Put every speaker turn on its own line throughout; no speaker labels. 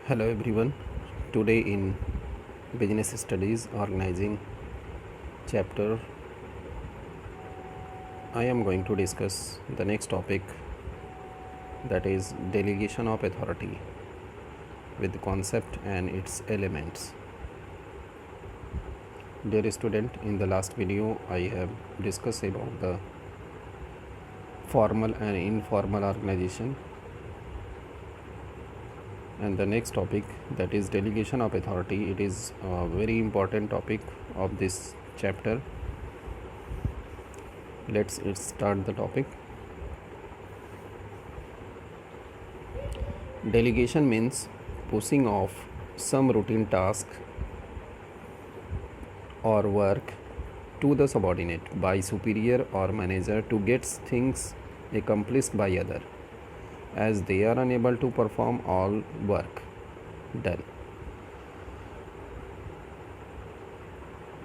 Hello everyone. Today in Business Studies Organizing chapter, I am going to discuss the next topic, that is delegation of authority with the concept and its elements. Dear student, in the last video I have discussed about the formal and informal organization, and the next topic, that is delegation of authority. It is a very important topic of this chapter. Let's start the topic. Delegation means pushing off some routine task or work to the subordinate by superior or manager to get things accomplished by other, as they are unable to perform all work done.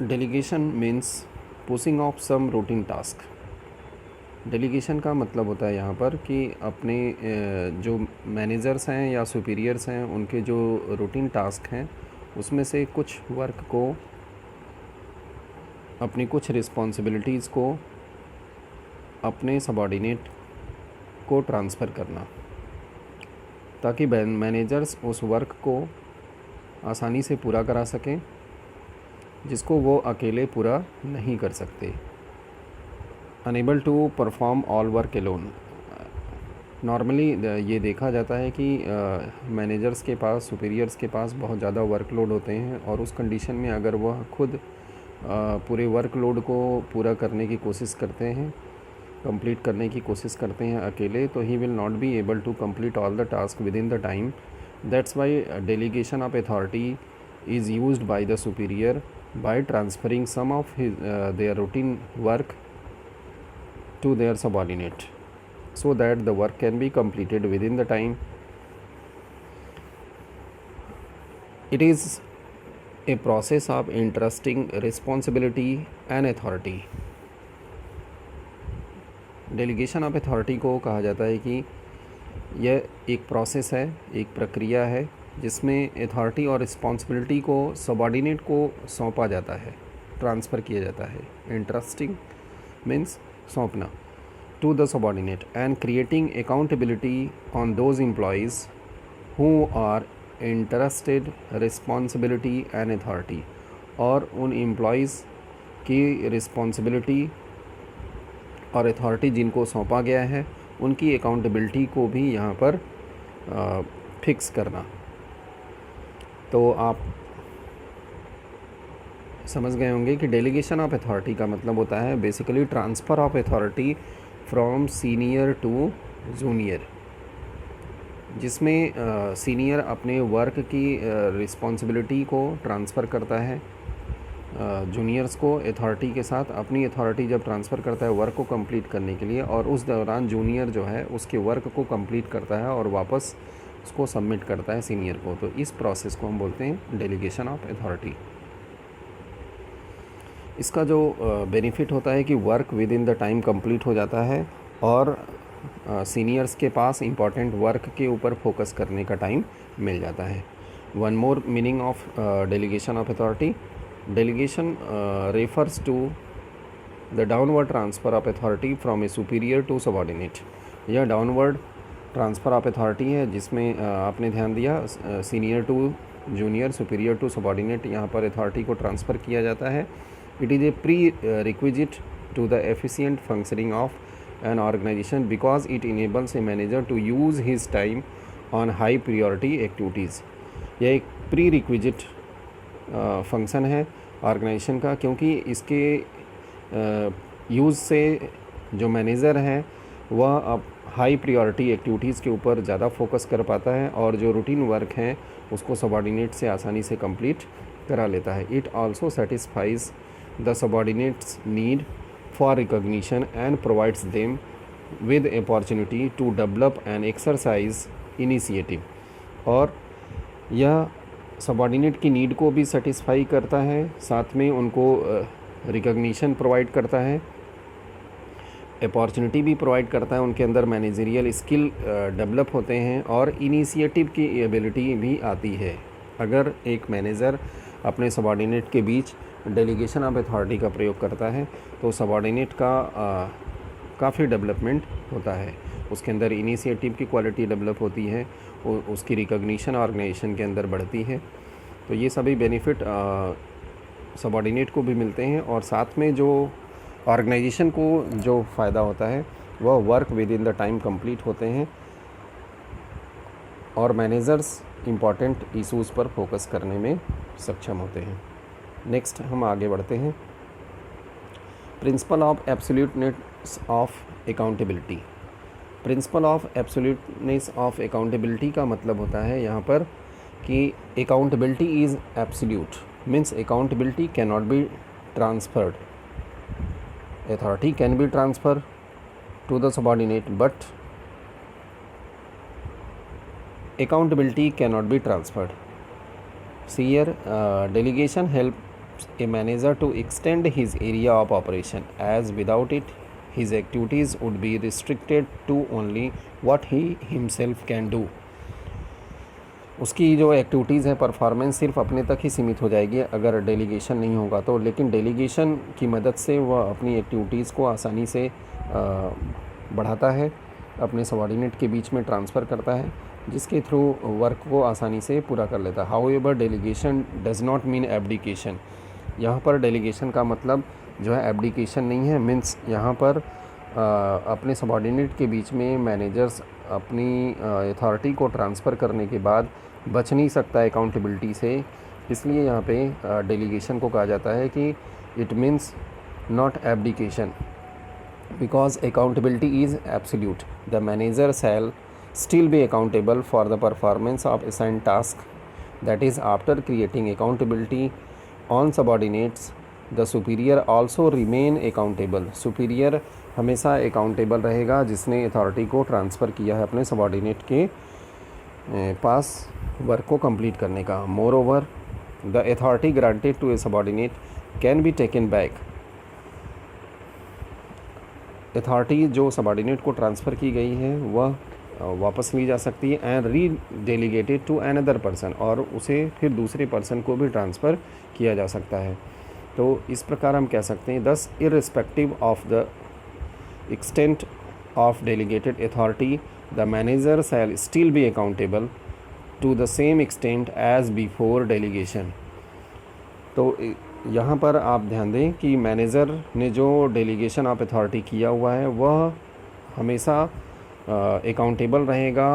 Delegation means pushing off some routine task. Delegation का मतलब होता है यहाँ पर कि अपने जो managers हैं या सुपीरियर्स हैं, उनके जो रूटीन टास्क हैं उसमें से कुछ वर्क को, अपनी कुछ रिस्पॉन्सिबिलिटीज़ को अपने सबॉर्डिनेट को ट्रांसफ़र करना, ताकि मैनेजर्स उस वर्क को आसानी से पूरा करा सकें जिसको वो अकेले पूरा नहीं कर सकते. Unable to perform all work alone. Normally ये देखा जाता है कि मैनेजर्स के पास, सुपीरियर्स के पास बहुत ज़्यादा वर्कलोड होते हैं, और उस कंडीशन में अगर वह खुद पूरे वर्कलोड को पूरा करने की कोशिश करते हैं, कंप्लीट करने की कोशिश करते हैं अकेले, तो he will not be able to complete all the task within the time. That's why delegation of authority is used by the superior by transferring some of their routine work to their subordinate so that the work can be completed within the time. It is a process of entrusting responsibility and authority. Delegation of authority को कहा जाता है कि यह एक process है, एक प्रक्रिया है जिसमें अथॉरिटी और रिस्पॉन्सिबिलिटी को सबॉर्डिनेट को सौंपा जाता है, ट्रांसफ़र किया जाता है. इंटरेस्टिंग मीन्स सौंपना to the subordinate, and creating accountability on those employees who are interested responsibility and authority. और उन एम्प्लॉयज़ की रिस्पॉन्सिबिलिटी और अथॉरिटी जिनको सौंपा गया है, उनकी अकाउंटेबिलिटी को भी यहाँ पर फिक्स करना. तो आप समझ गए होंगे कि डेलीगेशन ऑफ अथॉरिटी का मतलब होता है basically transfer of authority from senior to junior, जिसमें सीनियर अपने वर्क की रिस्पॉन्सिबिलिटी को ट्रांसफ़र करता है जूनियर्स को अथॉरिटी के साथ. अपनी अथॉरिटी जब ट्रांसफ़र करता है वर्क को कंप्लीट करने के लिए, और उस दौरान जूनियर जो है उसके वर्क को कंप्लीट करता है और वापस उसको सबमिट करता है सीनियर को. तो इस प्रोसेस को हम बोलते हैं डेलीगेशन ऑफ अथॉरिटी. इसका जो बेनिफिट होता है कि work with in the time complete हो जाता है, और सीनियर्स के पास इम्पॉर्टेंट वर्क के ऊपर फोकस करने का टाइम मिल जाता है. One more meaning of delegation of authority. Delegation refers to the downward transfer of authority from a superior to subordinate. यह डाउनवर्ड ट्रांसफ़र ऑफ अथॉरिटी है जिसमें आपने ध्यान दिया senior to junior, superior to subordinate, यहाँ पर अथॉरिटी को transfer किया जाता है. It is a prerequisite to the efficient functioning of an organization because it enables a manager to use his time on high priority activities. यह एक prerequisite function है organisation का, क्योंकि इसके यूज़ से जो मैनेजर है वह अब हाई प्रायोरिटी एक्टिविटीज़ के ऊपर ज़्यादा फोकस कर पाता है, और जो रूटीन वर्क हैं उसको सबॉर्डिनेट से आसानी से कंप्लीट करा लेता है. It also satisfies the subordinates need for recognition and provides them with opportunity to develop and exercise initiative. और यह सबॉर्डिनेट की नीड को भी सेटिस्फाई करता है, साथ में उनको रिकग्निशन प्रोवाइड करता है, अपॉर्चुनिटी भी प्रोवाइड करता है, उनके अंदर मैनेजरियल स्किल डेवलप होते हैं और इनिशिएटिव की एबिलिटी भी आती है। अगर एक मैनेजर अपने सबॉर्डिनेट के बीच डेलीगेशन ऑफ अथॉरिटी का प्रयोग करता है तो सबॉर्डिनेट का काफ़ी डेवलपमेंट होता है, उसके अंदर इनिशिएटिव की क्वालिटी डेवलप होती है, उसकी रिकॉग्निशन ऑर्गेनाइजेशन के अंदर बढ़ती है। तो ये सभी बेनिफिट सबॉर्डिनेट को भी मिलते हैं और साथ में जो ऑर्गेनाइजेशन को जो फ़ायदा होता है वह work with in the time complete होते हैं और मैनेजर्स इम्पॉर्टेंट इश्यूज़ पर फोकस करने में सक्षम होते हैं। नेक्स्ट हम आगे बढ़ते हैं। Principal of absoluteness of accountability. Principal of absoluteness of accountability का मतलब होता है यहाँ पर कि accountability is absolute, means accountability can not be transferred. Authority can be transferred to the subordinate, but accountability cannot be transferred. See here, delegation helps a manager to extend his area of operation, as without it his activities would be restricted to only what he himself can do. उसकी जो activities है performance सिर्फ अपने तक ही सीमित हो जाएगी अगर डेलीगेशन नहीं होगा तो, लेकिन डेलीगेशन की मदद से वह अपनी एक्टिविटीज़ को आसानी से बढ़ाता है, अपने सबॉर्डिनेट के बीच में ट्रांसफ़र करता है, जिसके थ्रू वर्क को आसानी से पूरा कर लेता है। However delegation does not mean abdication. यहाँ पर डेलीगेशन का मतलब जो है एब्डिकेशन नहीं है, मीन्स यहाँ पर अपने सबॉर्डिनेट के बीच में मैनेजर्स अपनी अथॉरिटी को ट्रांसफ़र करने के बाद बच नहीं सकता अकाउंटेबिलिटी से, इसलिए यहाँ पे डेलीगेशन को कहा जाता है कि it means not abdication, because accountability is absolute. The manager shall still be accountable for the performance of assigned task, that is after creating accountability on subordinates the superior also remain accountable. Superior हमेशा accountable रहेगा जिसने authority को transfer किया है अपने subordinate के पास work को complete करने का। Moreover the authority granted to a subordinate can be taken back. Authority जो सबॉर्डिनेट को ट्रांसफ़र की गई है वह वापस ली जा सकती है and re delegated to another person, और उसे फिर दूसरे पर्सन को भी ट्रांसफ़र किया जा सकता है। तो इस प्रकार हम कह सकते हैं, दस irrespective of the extent of delegated authority, the manager shall still be accountable to the same extent as before delegation. तो यहाँ पर आप ध्यान दें कि मैनेजर ने जो डेलीगेशन ऑफ अथॉरिटी किया हुआ है वह हमेशा अकाउंटेबल रहेगा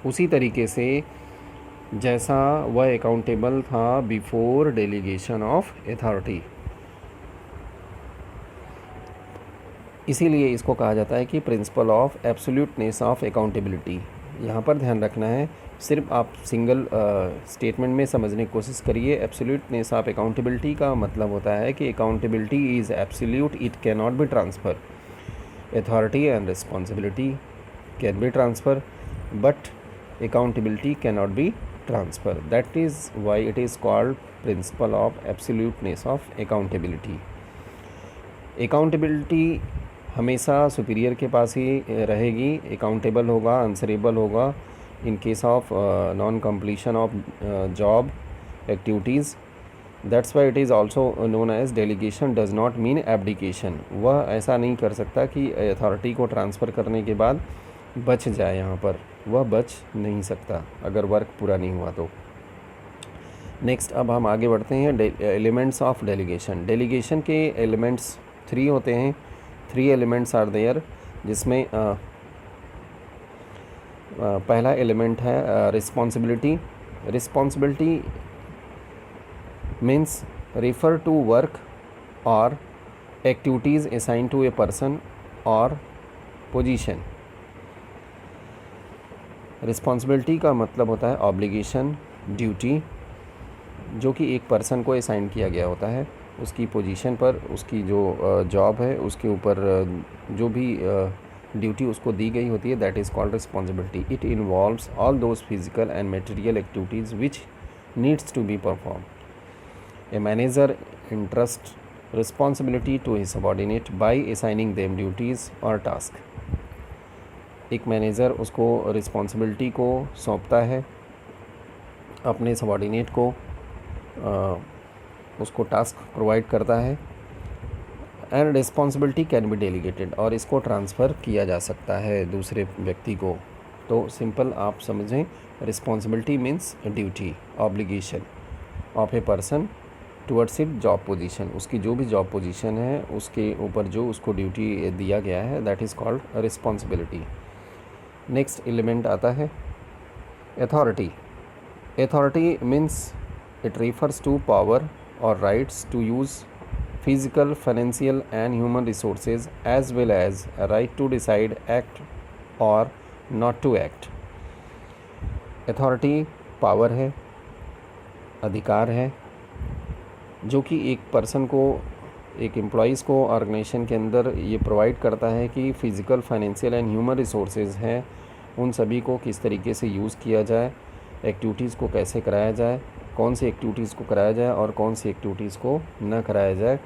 उसी तरीके से जैसा वह अकाउंटेबल था बिफोर डेलीगेशन ऑफ अथॉरिटी। इसीलिए इसको कहा जाता है कि principal of absoluteness of accountability. यहाँ पर ध्यान रखना है, सिर्फ आप सिंगल स्टेटमेंट में समझने की कोशिश करिए। एब्सोल्यूटनेस ऑफ अकाउंटेबिलिटी का मतलब होता है कि accountability is absolute, it can not be transfer. Authority and responsibility can be transfer but accountability can not be transfer. That is why it is called principle of absoluteness of accountability. Accountability हमेशा superior के पास ही रहेगी, accountable होगा, answerable होगा in case of non completion of job activities. That's why it is also known as delegation does not mean abdication. वह ऐसा नहीं कर सकता कि अथॉरिटी को ट्रांसफ़र करने के बाद बच जाए, यहाँ पर वह बच नहीं सकता अगर वर्क पूरा नहीं हुआ तो। नेक्स्ट अब हम आगे बढ़ते हैं, एलिमेंट्स ऑफ डेलीगेशन। डेलीगेशन के एलिमेंट्स 3 होते हैं, 3 एलिमेंट्स आर देयर, जिसमें पहला एलिमेंट है responsibility. Responsibility means refer to work or activities assigned to a person or position. Responsibility का मतलब होता है ऑब्लिगेशन, ड्यूटी, जो कि एक पर्सन को असाइन किया गया होता है, उसकी पोजीशन पर, उसकी जो जॉब है उसके ऊपर जो भी ड्यूटी उसको दी गई होती है, that is called responsibility. It involves all those physical and material activities which needs to be perform. A manager entrusts responsibility to his subordinate by assigning them duties or task. एक manager उसको responsibility को सौंपता है अपने subordinate को, उसको task provide करता है. And responsibility can be delegated, और इसको ट्रांसफ़र किया जा सकता है दूसरे व्यक्ति को. तो सिंपल आप समझें, responsibility means duty, obligation of a person towards it job position. उसकी जो भी जॉब पोजीशन है उसके ऊपर जो उसको ड्यूटी दिया गया है, that is called responsibility. Next element आता है authority. Authority means it refers to power और rights to use physical, financial and human resources as well as a right to decide act or not to act. Authority power है, अधिकार है, जो कि एक person को, एक एम्प्लॉइज़ को ऑर्गेनाइजेशन के अंदर ये प्रोवाइड करता है कि physical, financial and human resources हैं, उन सभी को किस तरीके से यूज़ किया जाए, एक्टिविटीज़ को कैसे कराया जाए, कौन सी एक्टिविटीज़ को कराया जाए और कौन सी एक्टिविटीज़ को न कराया जाए.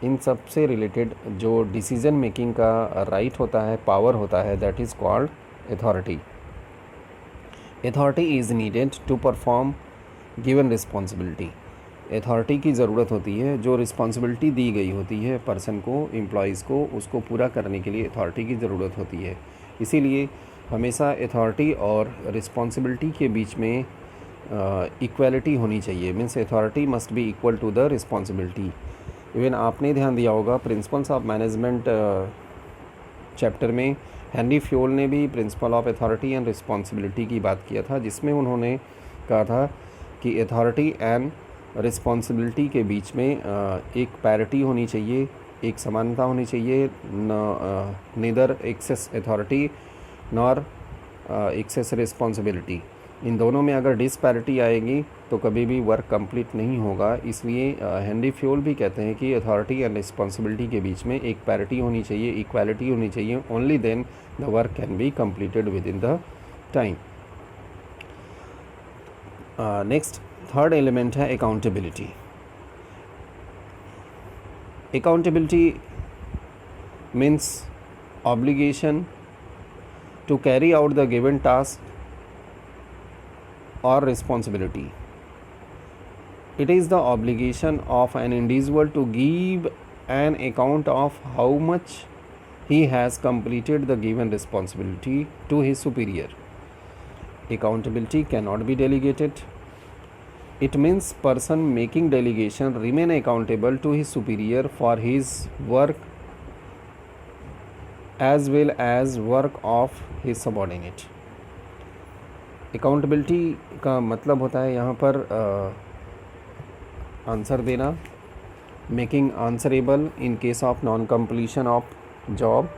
इन सब से रिलेटेड जो डिसीज़न मेकिंग का राइट होता है, पावर होता है, that is called authority. Authority is needed to perform given responsibility. Authority की ज़रूरत होती है, जो रिस्पॉन्सिबिलिटी दी गई होती है पर्सन को, एम्प्लॉइज़ को, उसको पूरा करने के लिए अथॉरिटी की ज़रूरत होती है. इसीलिए हमेशा अथॉरिटी और रिस्पॉन्सिबिलिटी के बीच में इक्वालिटी होनी चाहिए. Means authority must be equal to the responsibility. Even आपने ध्यान दिया होगा प्रिंसिपल्स ऑफ मैनेजमेंट चैप्टर में हेनरी फ्योल ने भी principle of authority and responsibility की बात किया था, जिसमें उन्होंने कहा था कि अथॉरिटी एंड रिस्पॉन्सिबिलिटी के बीच में एक पैरिटी होनी चाहिए, एक समानता होनी चाहिए. Neither excess authority nor excess responsibility. इन दोनों में अगर डिस्पैरिटी आएगी तो कभी भी वर्क कंप्लीट नहीं होगा. इसलिए हेनरी फ्योल भी कहते हैं कि अथॉरिटी एंड रिस्पॉन्सिबिलिटी के बीच में एक पैरिटी होनी चाहिए, इक्वालिटी होनी चाहिए. Only then the work can be completed within the time. Next third element है accountability. Accountability means obligation to carry out the given task or responsibility. It is the obligation of an individual to give an account of how much he has completed the given responsibility to his superior. Accountability cannot be delegated. It means person making delegation remain accountable to his superior for his work as well as work of his subordinate. Accountability का मतलब होता है यहाँ पर answer देना, making answerable in case of non completion of job.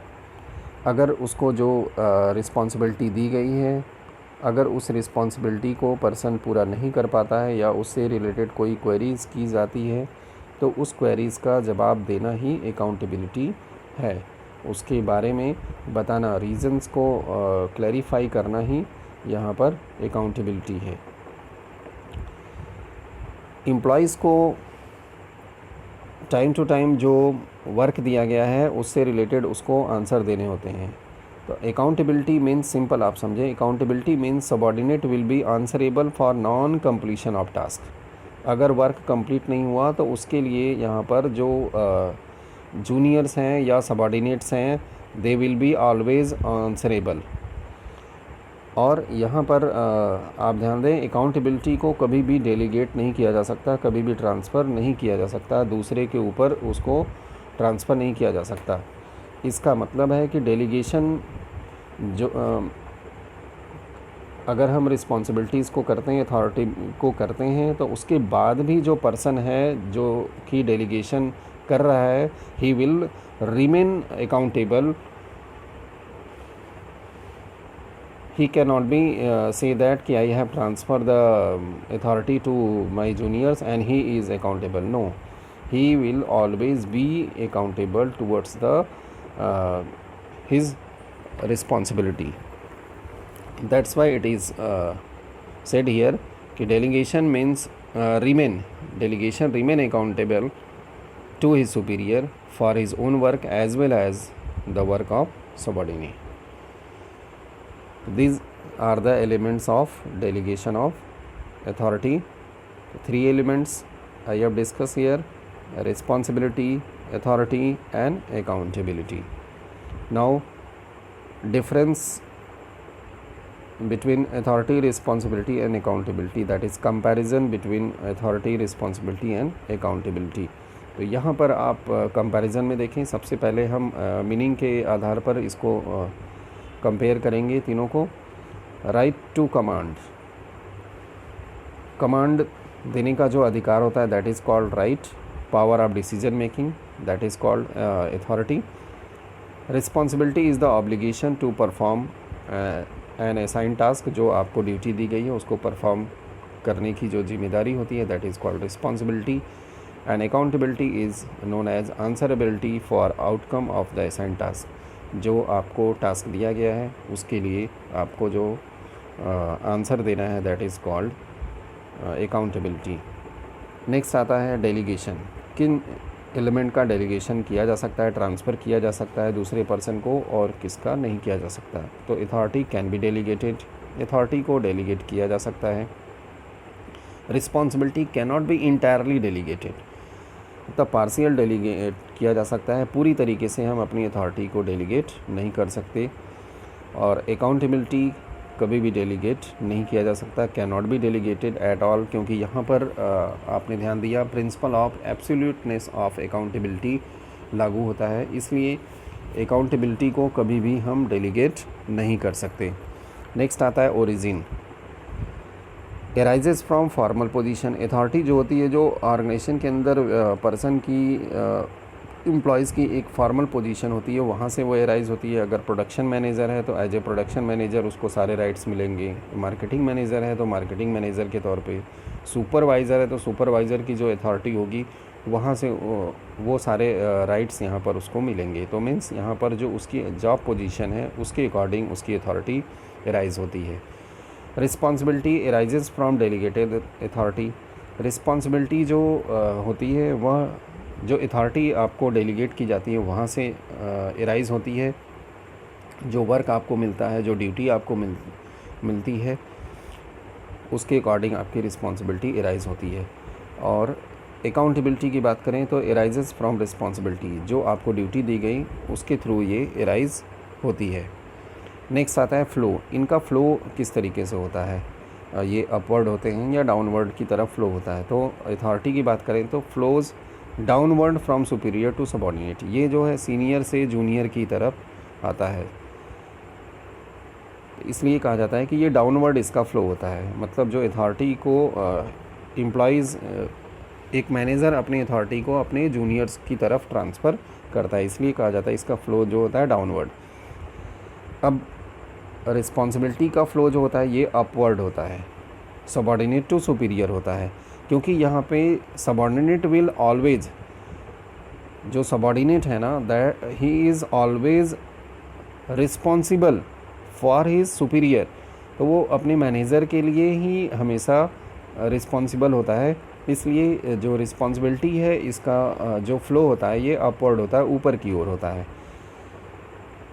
अगर उसको जो रिस्पॉन्सिबिलिटी दी गई है, अगर उस रिस्पॉन्सिबिलिटी को पर्सन पूरा नहीं कर पाता है या उससे रिलेटेड कोई क्वेरीज़ की जाती है, तो उस क्वेरीज़ का जवाब देना ही अकाउंटेबिलिटी है. उसके बारे में बताना, रीज़न्स को क्लैरिफाई करना ही यहाँ पर अकाउंटेबिलिटी है. एम्प्लॉइज़ को टाइम टू टाइम जो वर्क दिया गया है उससे रिलेटेड उसको आंसर देने होते हैं. तो अकाउंटेबिलिटी मीन्स सिंपल आप समझें, accountability means subordinate will be answerable for non completion of task. अगर वर्क कंप्लीट नहीं हुआ तो उसके लिए यहाँ पर जो जूनियर्स हैं या सबॉर्डिनेट्स हैं, they will be always answerable. और यहाँ पर आप ध्यान दें, अकाउंटेबिलिटी को कभी भी डेलीगेट नहीं किया जा सकता, कभी भी ट्रांसफ़र नहीं किया जा सकता, दूसरे के ऊपर उसको ट्रांसफ़र नहीं किया जा सकता. इसका मतलब है कि डेलीगेशन जो अगर हम रिस्पॉन्सिबिलिटीज़ को करते हैं, अथॉरिटी को करते हैं, तो उसके बाद भी जो पर्सन है जो कि डेलीगेशन कर रहा है, he will remain accountable. He cannot be say that कि I have transferred the authority to my juniors and he is accountable. No, he will always be accountable towards the his responsibility. That's why it is said here कि delegation means delegation remain accountable to his superior for his own work as well as the work of subordinate. These are the elements of delegation of authority. 3 elements I have discussed here: responsibility, authority and accountability. Now difference between authority, responsibility and accountability, that is comparison between authority, responsibility and accountability. तो यहाँ पर आप comparison में देखें, सबसे पहले हम meaning के आधार पर इसको कंपेयर करेंगे तीनों को. राइट टू कमांड, कमांड देने का जो अधिकार होता है that is called right. Power of decision making that is called authority. Responsibility is the obligation to perform an assign task, जो आपको ड्यूटी दी गई है उसको परफॉर्म करने की जो जिम्मेदारी होती है that is called responsibility. And accountability is known as answerability for outcome of the assign task. जो आपको टास्क दिया गया है उसके लिए आपको जो आंसर देना है that is called accountability. Next आता है डेलीगेशन. किन एलिमेंट का डेलीगेशन किया जा सकता है, ट्रांसफ़र किया जा सकता है दूसरे पर्सन को, और किसका नहीं किया जा सकता. तो authority can be delegated, authority को डेलीगेट किया जा सकता है. Responsibility can not B entirely delegated, तो पार्शियल डेलीगेट किया जा सकता है, पूरी तरीके से हम अपनी अथॉरिटी को डेलीगेट नहीं कर सकते. और अकाउंटेबिलिटी कभी भी डेलीगेट नहीं किया जा सकता, can not be delegated at all, क्योंकि यहाँ पर आपने ध्यान दिया principal of absoluteness of accountability लागू होता है, इसलिए अकाउंटेबिलिटी को कभी भी हम डेलीगेट नहीं कर सकते. नेक्स्ट आता है origin. Arises from formal position. Authority जो होती है, जो ऑर्गेनाइजेशन के अंदर पर्सन की एम्प्लॉयज़ की एक फॉर्मल पोजीशन होती है, वहाँ से वो एराइज़ होती है. अगर प्रोडक्शन मैनेजर है तो एज ए प्रोडक्शन मैनेजर उसको सारे राइट्स मिलेंगे. मार्केटिंग मैनेजर है तो मार्केटिंग मैनेजर के तौर पे. सुपरवाइज़र है तो सुपरवाइज़र की जो अथॉरिटी होगी वहाँ से वो सारे राइट्स यहाँ पर उसको मिलेंगे. तो मीन्स यहाँ पर जो उसकी जॉब पोजीशन है उसके अकॉर्डिंग उसकी अथॉरिटी एराइज़ होती है. Responsibility arises from delegated authority. Responsibility जो होती है वह जो अथॉरिटी आपको डेलीगेट की जाती है वहाँ से एराइज़ होती है. जो वर्क आपको मिलता है, जो ड्यूटी आपको मिलती है उसके अकॉर्डिंग आपकी रिस्पॉन्सिबिलिटी एराइज़ होती है. और अकाउंटेबिलिटी की बात करें तो एराइजेस फ्रॉम रिस्पॉन्सिबिलिटी, जो आपको ड्यूटी दी गई उसके थ्रू ये एराइज़ होती है. नेक्स्ट आता है फ़्लो. इनका फ़्लो किस तरीके से होता है, ये अपवर्ड होते हैं या डाउनवर्ड की तरफ फ़्लो होता है. तो अथॉरिटी की बात करें तो flows downward from superior to subordinate. ये जो है सीनियर से जूनियर की तरफ आता है, इसलिए कहा जाता है कि ये डाउनवर्ड इसका फ़्लो होता है. मतलब जो अथॉरिटी को एम्प्लॉइज़, एक मैनेजर अपनी अथॉरिटी को अपने जूनियर्स की तरफ ट्रांसफ़र करता है, इसलिए कहा जाता है इसका फ़्लो जो होता है डाउनवर्ड. अब रिस्पॉन्सिबिलिटी का फ़्लो जो होता है ये अपवर्ड होता है, सबॉर्डिनेट टू सुपीरियर होता है. क्योंकि यहाँ पे सबॉर्डिनेट विल ऑलवेज, जो सबॉर्डिनेट है ना that he is always responsible for his superior, तो वो अपने मैनेजर के लिए ही हमेशा रिस्पॉन्सिबल होता है. इसलिए जो रिस्पॉन्सिबिलिटी है इसका जो फ़्लो होता है ये अपवर्ड होता है, ऊपर की ओर होता है.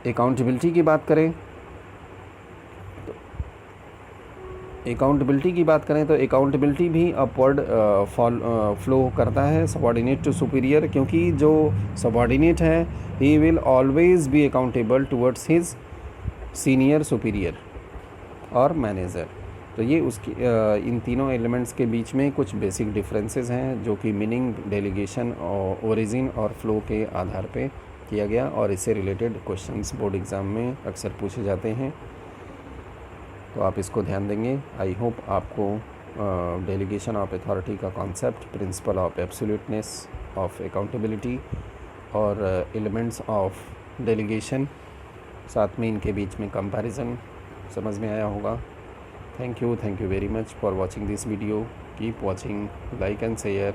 अकाउंटेबिलिटी की बात करें तो अकाउंटेबिलिटी भी अपवर्ड फ़्लो करता है, सबॉर्डिनेट टू सुपीरियर. क्योंकि जो सबॉर्डिनेट है he will always be accountable towards his senior superior और मैनेजर. तो ये उसकी इन तीनों एलिमेंट्स के बीच में कुछ बेसिक डिफरेंसेस हैं जो कि मीनिंग, डेलीगेशन, ओरिजिन और फ़्लो के आधार पे किया गया, और इससे रिलेटेड क्वेश्चंस बोर्ड एग्ज़ाम में अक्सर पूछे जाते हैं, तो आप इसको ध्यान देंगे. आई होप आपको डेलीगेशन ऑफ अथॉरिटी का concept, principal of absoluteness of accountability और एलिमेंट्स ऑफ डेलीगेशन, साथ में इनके बीच में कंपैरिजन समझ में आया होगा. Thank you very much for watching this video. Keep watching, like and share.